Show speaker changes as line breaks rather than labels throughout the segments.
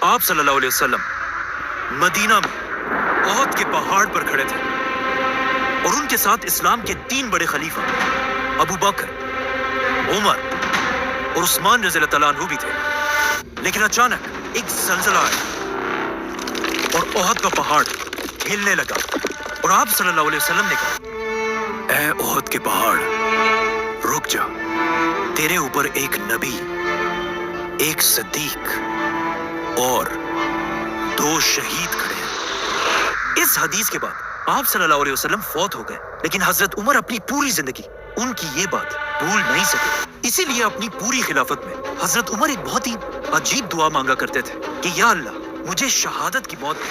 آپ صلی اللہ علیہ وسلم مدینہ میں احد کے پہاڑ پر کھڑے تھے اور ان کے ساتھ اسلام کے 3 بڑے خلیفہ ابو بکر، عمر اور عثمان رضی اللہ تعالیٰ عنہ بھی تھے. لیکن اچانک ایک زلزلہ آیا اور احد کا پہاڑ ہلنے لگا اور آپ صلی اللہ علیہ وسلم نے کہا، اے احد کے پہاڑ رک جا، تیرے اوپر ایک نبی، ایک صدیق اور 2 شہید کھڑے ہیں. اس حدیث کے بعد آپ صلی اللہ علیہ وسلم فوت ہو گئے، لیکن حضرت عمر اپنی پوری زندگی ان کی یہ بات بھول نہیں سکے. اسی لیے اپنی پوری خلافت میں حضرت عمر ایک بہت ہی عجیب دعا مانگا کرتے تھے کہ یا اللہ مجھے شہادت کی موت دے،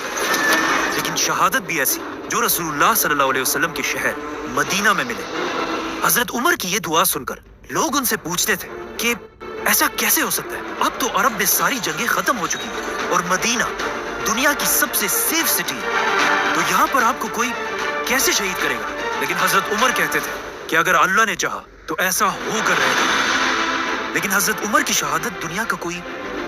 لیکن شہادت بھی ایسی جو رسول اللہ صلی اللہ علیہ وسلم کے شہر مدینہ میں ملے. حضرت عمر کی یہ دعا سن کر لوگ ان سے پوچھتے تھے کہ ایسا کیسے ہو سکتا ہے؟ اب تو عرب میں ساری جنگیں ختم ہو چکی ہیں اور مدینہ دنیا کی سب سے سیف سٹی ہے، تو یہاں پر آپ کو کوئی کیسے شہید کرے گا؟ لیکن حضرت عمر کہتے تھے کہ اگر اللہ نے چاہا تو ایسا ہو کر رہے گا. لیکن حضرت عمر کی شہادت دنیا کا کوئی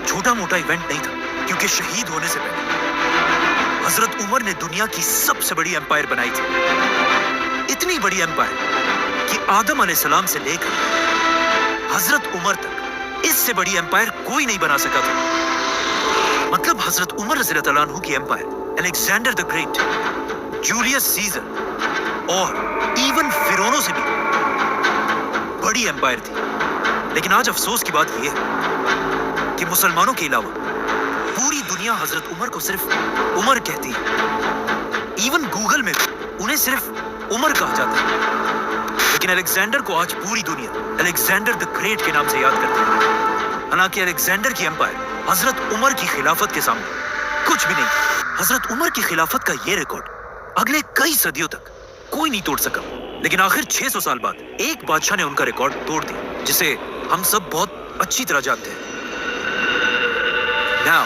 چھوٹا موٹا ایونٹ نہیں تھا، کیونکہ شہید ہونے سے پہلے حضرت عمر نے دنیا کی سب سے بڑی امپائر بنائی تھی. اتنی بڑی امپائر کہ آدم علیہ السلام سے لے کر حضرت عمر تک اس سے بڑی امپائر کوئی نہیں بنا سکا تھا. مطلب حضرت عمر رضی اللہ عنہ کی empire Alexander the Great, Julius Caesar اور ایون فرعونوں سے بھی بڑی امپائر تھی. لیکن آج افسوس کی بات یہ ہے کہ مسلمانوں کے علاوہ پوری دنیا حضرت عمر کو صرف عمر کہتی ہے. ایون گوگل میں بھی انہیں صرف عمر کہا جاتا ہے، لیکن الیگزینڈر کو آج پوری دنیا الیگزینڈر دی گریٹ کے نام سے یاد کرتی ہے. حالانکہ الیگزینڈر کی امپائر حضرت عمر کی خلافت کے سامنے کچھ بھی نہیں تھا. حضرت عمر کی خلافت کا یہ ریکارڈ اگلے کئی صدیوں تک کوئی نہیں توڑ سکا، لیکن آخر 600 سال بعد ایک بادشاہ نے ان کا ریکارڈ توڑ دیا، جسے ہم سب بہت اچھی طرح جانتے ہیں. Now,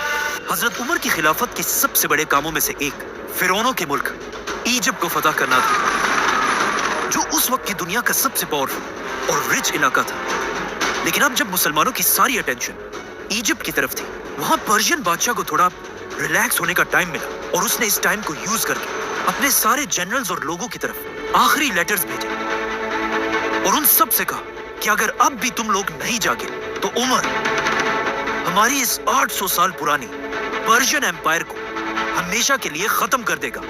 حضرت عمر کی خلافت کے سب سے بڑے کاموں میں سے ایک فرعونوں کے ملک ایجپٹ کو فتح کرنا تھا، جو اس وقت کی دنیا کا سب سے پاورفل اور رچ علاقہ تھا. لیکن اب جب مسلمانوں کی ساری اٹینشن ایجپٹ کی طرف تھی، وہاں پرشین بادشاہ کو تھوڑا ریلیکس ہونے کا ٹائم ملا اور اس نے اس ٹائم کو یوز کر کے اپنے سارے جنرلز اور لوگوں کی طرف آخری لیٹرز بھیجے اور ان سب سے کہا کہ اگر اب بھی تم لوگ نہیں جاگے تو عمر ہماری اس 800 سال پرانی پرشین امپائر کو ہمیشہ کے لیے ختم کر دے گا.